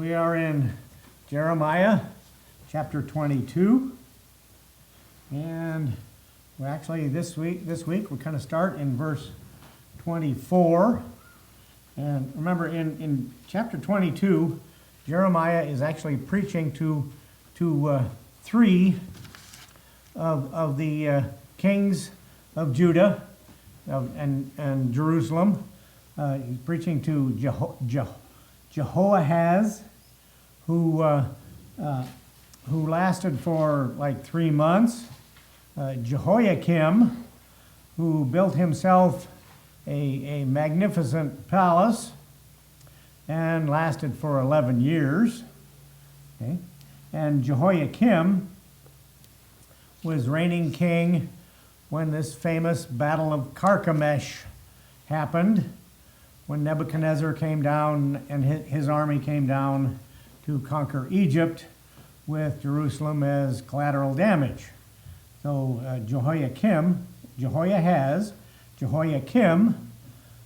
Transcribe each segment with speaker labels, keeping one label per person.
Speaker 1: We are in Jeremiah chapter 22, and we actually this week we kind of start in verse 24. And remember, in chapter 22, Jeremiah is actually preaching to three of the kings of Judah and Jerusalem. He's preaching to Jehoahaz, who lasted for like 3 months. Jehoiakim, who built himself a magnificent palace and lasted for 11 years. Okay? And Jehoiakim was reigning king when this famous Battle of Carchemish happened, when Nebuchadnezzar came down and his army came down to conquer Egypt with Jerusalem as collateral damage. So Jehoiakim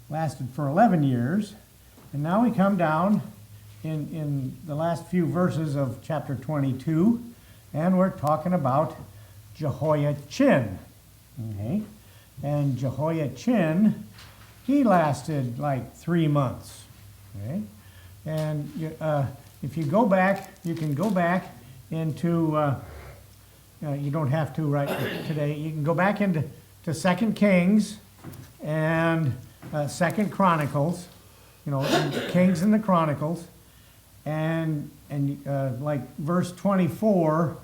Speaker 1: lasted for 11 years. And now we come down in the last few verses of chapter 22, and we're talking about Jehoiachin. Okay? And Jehoiachin, he lasted like 3 months. Okay? And if you go back, you can go back into, you don't have to right today, you can go back into 2 Kings and 2 Chronicles, Kings and the Chronicles, and like verse 24,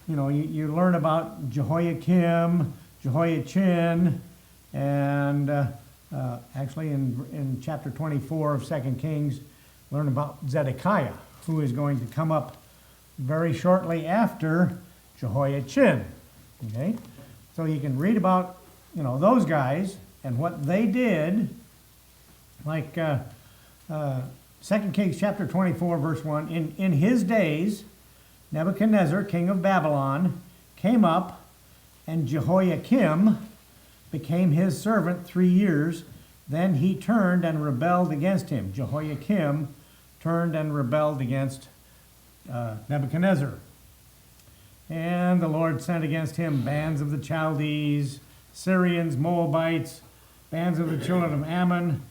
Speaker 1: you learn about Jehoiakim, Jehoiachin, and actually in chapter 24 of 2 Kings, learn about Zedekiah, who is going to come up very shortly after Jehoiachin. Okay? So you can read about, those guys and what they did, like 2 Kings chapter 24, verse 1. In his days, Nebuchadnezzar, king of Babylon, came up, and Jehoiakim became his servant 3 years. Then he turned and rebelled against him. Jehoiakim turned and rebelled against Nebuchadnezzar. And the Lord sent against him bands of the Chaldees, Syrians, Moabites, bands of the children of Ammon,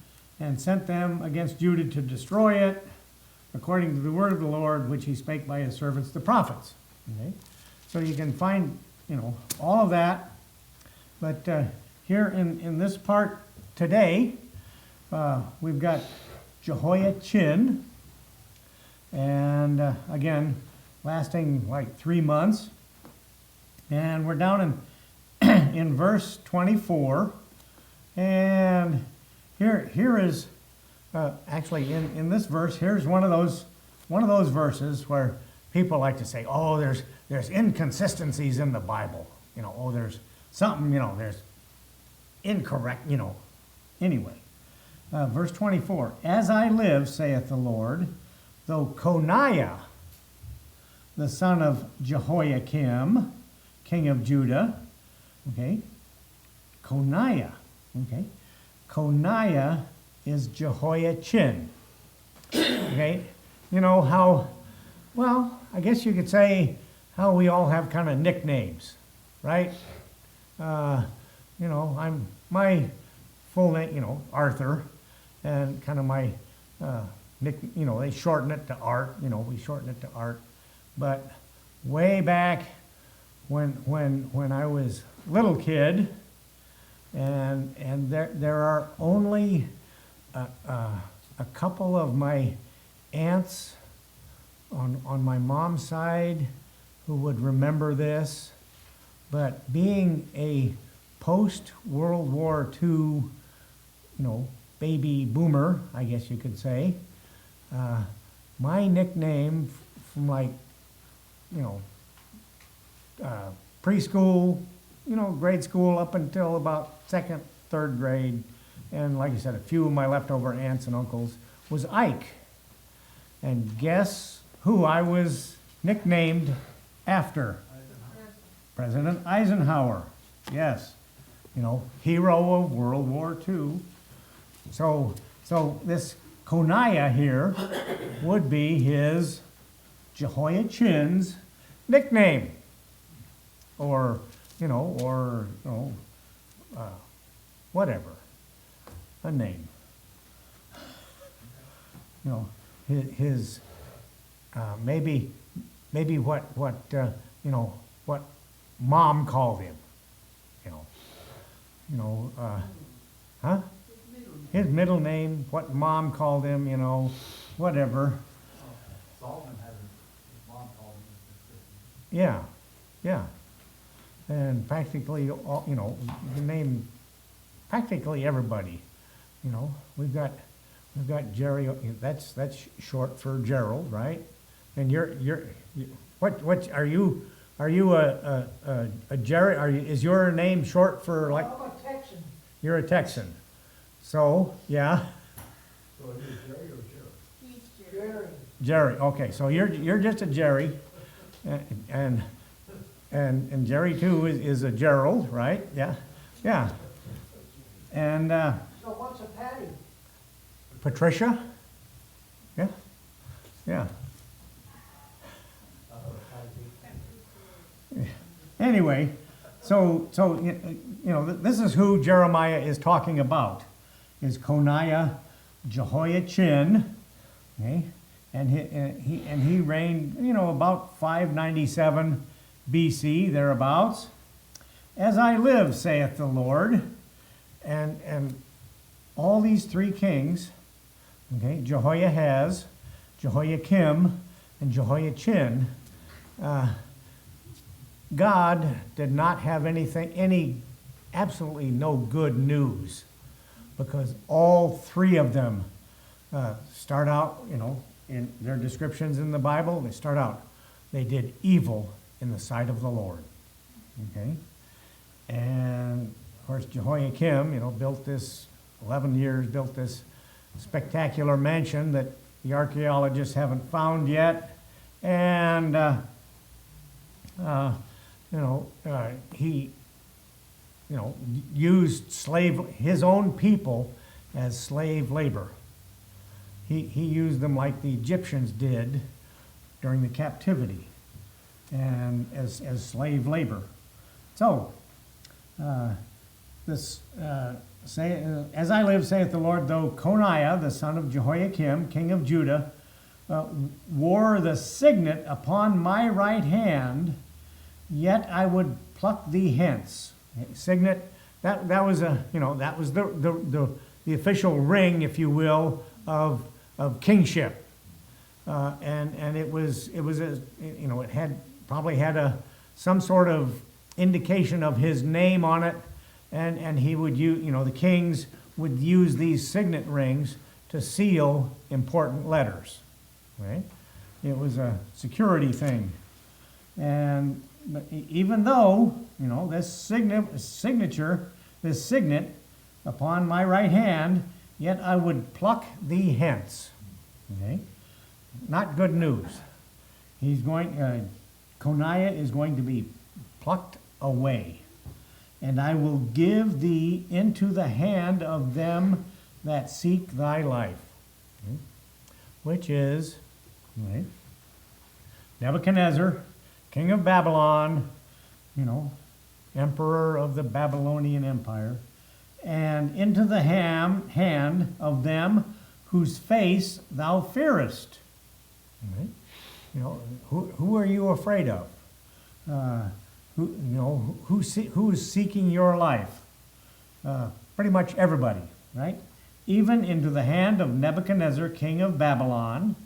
Speaker 1: and sent them against Judah to destroy it, according to the word of the Lord, which he spake by his servants, the prophets. Okay? So you can find, all of that. But here in this part today, we've got Jehoiachin, and again, lasting like 3 months. And we're down in verse 24. And here is actually in this verse, here's one of those verses where people like to say, oh, there's inconsistencies in the Bible. There's something, there's incorrect, Anyway, verse 24, as I live, saith the Lord, though Coniah, the son of Jehoiakim, king of Judah, okay, Coniah is Jehoiachin. Okay, how, well, I guess you could say how we all have kind of nicknames, right? I'm my full name, Arthur, and kind of my they shorten it to Art. We shorten it to Art. But way back when I was a little kid, and there are only a couple of my aunts on my mom's side who would remember this, but being a post-World War II, baby boomer, I guess you could say, my nickname from like, preschool, grade school up until about second, third grade, and like I said, a few of my leftover aunts and uncles, was Ike. And guess who I was nicknamed after? President Eisenhower. Yes. Hero of World War II. So this Coniah here would be his Jehoiachin's nickname, or whatever, a name. His maybe what what mom called him. Huh? His middle name, what mom called him, whatever.
Speaker 2: Solomon had his mom called him.
Speaker 1: Yeah, yeah. And practically, all, you name practically everybody. We've got Jerry. That's short for Gerald, right? And what are you? Are you a Jerry? Is your name short for like?
Speaker 3: I'm a Texan.
Speaker 1: You're a Texan. So yeah.
Speaker 2: So is it Jerry or Jerry?
Speaker 3: He's Jerry.
Speaker 1: Jerry. Okay, so you're just a Jerry, and Jerry too is a Gerald, right? Yeah, yeah. And
Speaker 3: So what's a Patty?
Speaker 1: Patricia. Yeah, yeah. Anyway, so this is who Jeremiah is talking about. Is Coniah Jehoiachin, okay? And he reigned, about 597 BC, thereabouts. As I live, saith the Lord, and all these three kings, okay, Jehoiahaz, Jehoiakim, and Jehoiachin, God did not have absolutely no good news, because all three of them start out, in their descriptions in the Bible, they start out, they did evil in the sight of the Lord. Okay? And of course, Jehoiakim, built this, 11 years, built this spectacular mansion that the archaeologists haven't found yet. And, he, used his own people as slave labor. He used them like the Egyptians did during the captivity, and as slave labor. So, as I live, saith the Lord, though Coniah, the son of Jehoiakim, king of Judah, wore the signet upon my right hand, yet I would pluck thee hence. Signet, that was the official ring, if you will, of kingship, and it had some sort of indication of his name on it, and he would use, the kings would use these signet rings to seal important letters, right? It was a security thing, but even though this signet upon my right hand, yet I would pluck thee hence. Okay? Not good news. Coniah is going to be plucked away, and I will give thee into the hand of them that seek thy life. Okay? Which is, right, Nebuchadnezzar, king of Babylon, emperor of the Babylonian Empire, and into the hand of them whose face thou fearest. Right? Who are you afraid of? Who is seeking your life? Pretty much everybody, right? Even into the hand of Nebuchadnezzar, king of Babylon,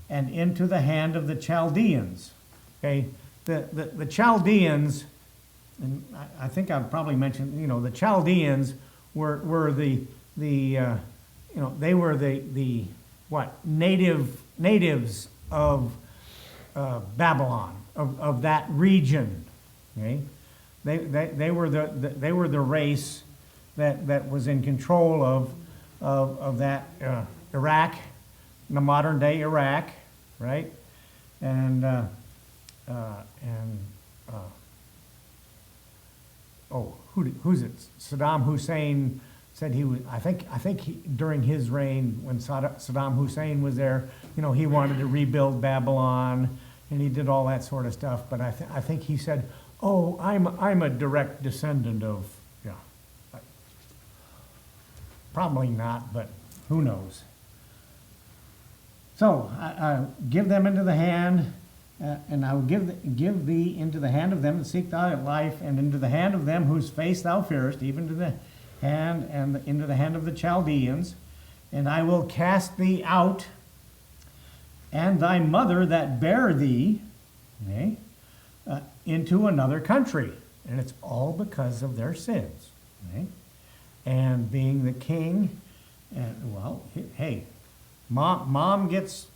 Speaker 1: and into the hand of the Chaldeans. Okay, the Chaldeans, and I think I've probably mentioned, the Chaldeans were the natives of Babylon, of that region. Okay, they were the race that was in control of that Iraq, the modern day Iraq, right? And who's it? Saddam Hussein said he was, I think during his reign, when Saddam Hussein was there, he wanted to rebuild Babylon, and he did all that sort of stuff. But I think he said, "Oh, I'm a direct descendant of," yeah. Probably not, but who knows? So I give them into the hand, and I will give thee into the hand of them that seek thy life, and into the hand of them whose face thou fearest, even to the hand and into the hand of the Chaldeans, and I will cast thee out, and thy mother that bare thee, okay, into another country, and it's all because of their sins, okay? And being the king, and well, hey, mom gets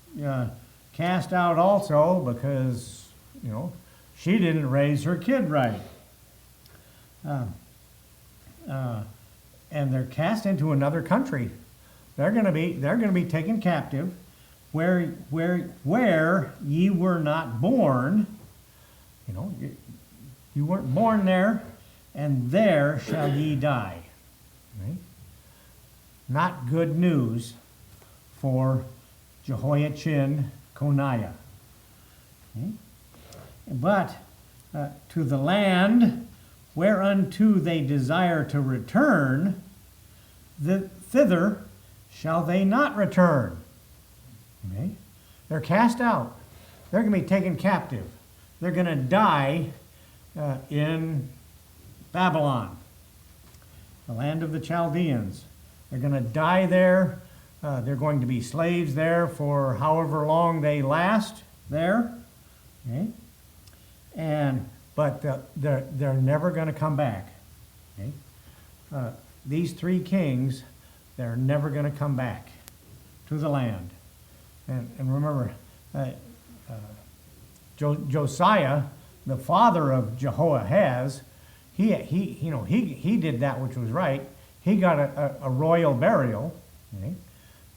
Speaker 1: cast out also because she didn't raise her kid right. And they're cast into another country. They're going to be taken captive, where ye were not born. You weren't born there, and there shall ye die. Right? Not good news for Jehoiachin Coniah. Okay? But to the land whereunto they desire to return, thither shall they not return. Okay? They're cast out. They're going to be taken captive. They're going to die in Babylon, the land of the Chaldeans. They're going to die there. They're going to be slaves there for however long they last there. Okay? But they're never going to come back. Okay? These three kings, they're never going to come back to the land. And remember, Josiah, the father of Jehoahaz, he did that which was right. He got a royal burial. Okay?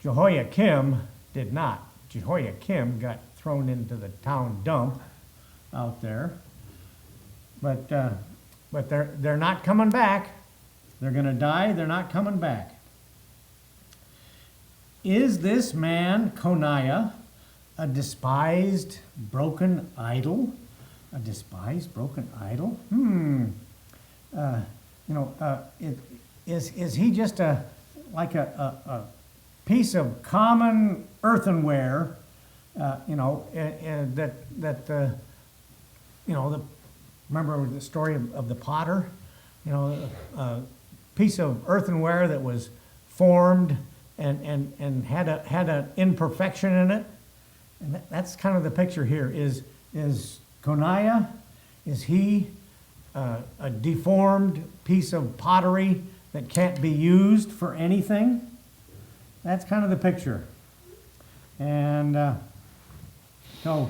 Speaker 1: Jehoiakim did not. Jehoiakim got thrown into the town dump out there. But they're not coming back. They're going to die. They're not coming back. Is this man Coniah a despised, broken idol? A despised, broken idol? Is he just like a piece of common earthenware? Remember the story of the potter? A piece of earthenware that was formed and had an imperfection in it. And that's kind of the picture here. Is Coniah, is he a deformed piece of pottery that can't be used for anything? That's kind of the picture. And so,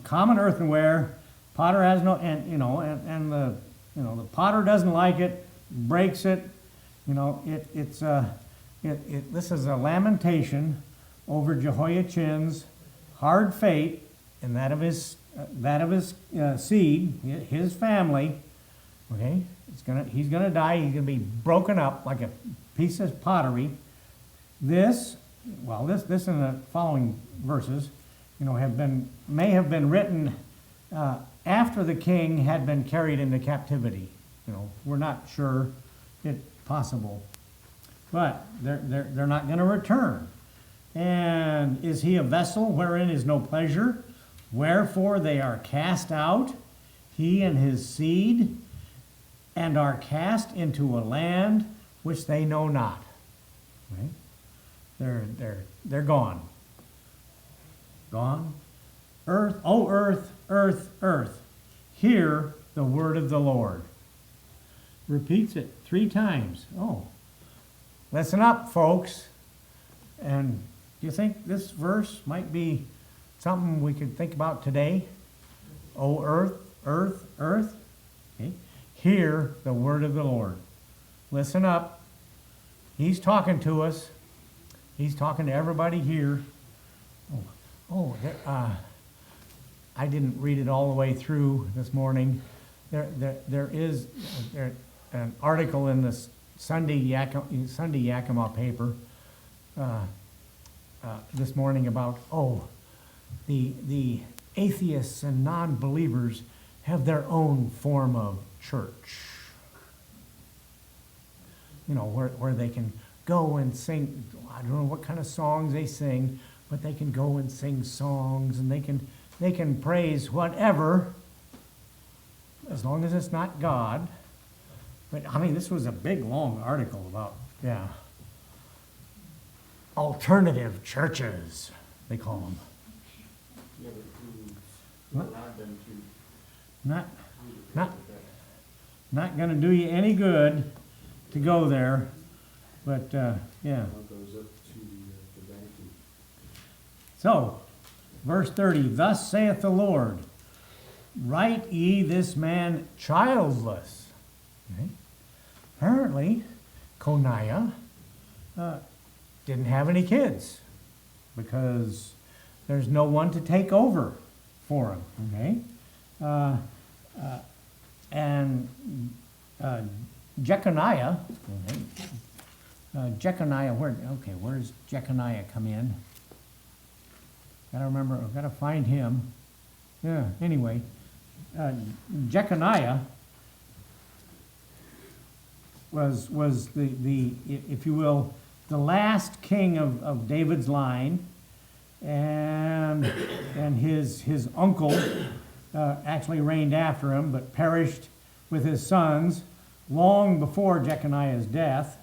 Speaker 1: common earthenware, potter has no, and the potter doesn't like it, breaks it. This is a lamentation over Jehoiachin's hard fate and that of his seed, his family. Okay, he's gonna die. He's gonna be broken up like a piece of pottery. This in the following verses, may have been written after the king had been carried into captivity. We're not sure. It's possible, but they're not going to return. And is he a vessel wherein is no pleasure? Wherefore they are cast out, he and his seed, and are cast into a land which they know not. Right? They're gone. Gone. Earth, O earth, earth, earth, hear the word of the Lord. Repeats it 3 times. Oh, listen up, folks. And do you think this verse might be something we could think about today? O earth, earth, earth, okay. Hear the word of the Lord. Listen up. He's talking to us. He's talking to everybody here. I didn't read it all the way through this morning. There is an article in the Sunday Yakima paper this morning about, the atheists and non-believers have their own form of church. You know, where they can go and sing, I don't know what kind of songs they sing, but they can go and sing songs, and they can praise whatever, as long as it's not God. But I mean, this was a big, long article about, alternative churches, they call them.
Speaker 2: Yeah, but who allowed them to
Speaker 1: Not,
Speaker 2: do
Speaker 1: not, not gonna do you any good to go there, but,
Speaker 2: What goes up to the vanity?
Speaker 1: So, verse 30, thus saith the Lord, write ye this man childless. Okay. Apparently, Coniah didn't have any kids because there's no one to take over for him. Okay, and Jeconiah. Okay. Jeconiah, where's Jeconiah come in? Gotta remember, I've gotta find him. Yeah, anyway, Jeconiah was the, if you will, the last king of David's line, and his uncle actually reigned after him, but perished with his sons long before Jeconiah's death.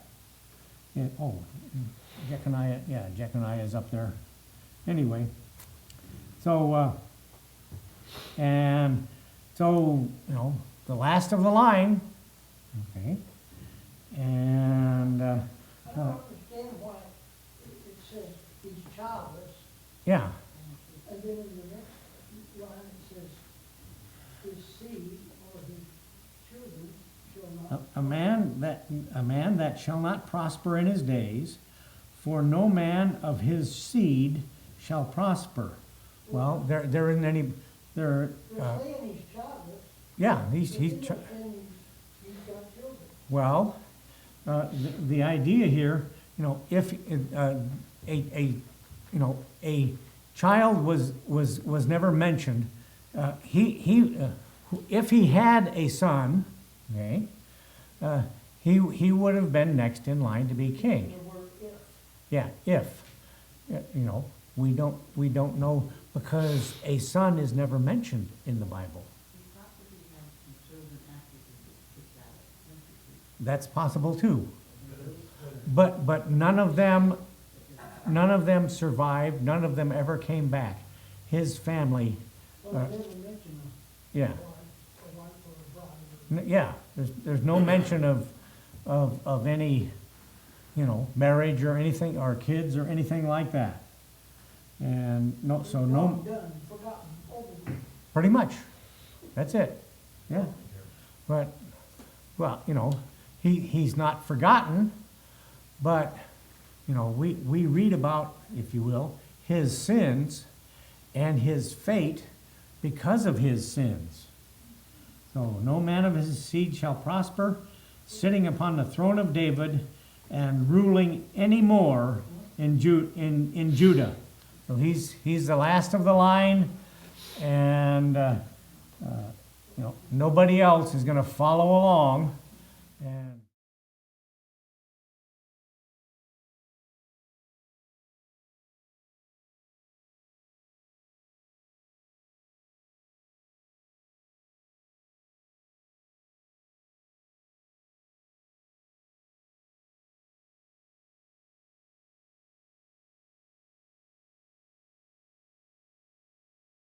Speaker 1: Jeconiah is up there. Anyway, so the last of the line, okay, and
Speaker 3: I don't understand why it says he's childless,
Speaker 1: yeah,
Speaker 3: and then in the next line it says his seed or his children shall not.
Speaker 1: a man that shall not prosper in his days, for no man of his seed shall prosper. Well, there isn't any,
Speaker 3: They're saying he's childless,
Speaker 1: yeah, he's
Speaker 3: but they're not saying he's got children.
Speaker 1: well, the idea here, if a child was never mentioned, if he had a son, okay, he would have been next in line to be king.
Speaker 3: The word if.
Speaker 1: Yeah, if. We don't know, because a son is never mentioned in the Bible. That's possible too. But none of them survived. None of them ever came back. His family,
Speaker 3: Well, it never mentioned
Speaker 1: yeah,
Speaker 3: a wife or a bride.
Speaker 1: yeah. There's no mention of any, marriage or anything, or kids or anything like that. And no, so no,
Speaker 3: Done, forgotten, over with.
Speaker 1: pretty much. That's it. Yeah. But, well, he's not forgotten, but, we read about, if you will, his sins and his fate because of his sins. So no man of his seed shall prosper, sitting upon the throne of David and ruling any more in Judah. So he's the last of the line, and nobody else is going to follow along. And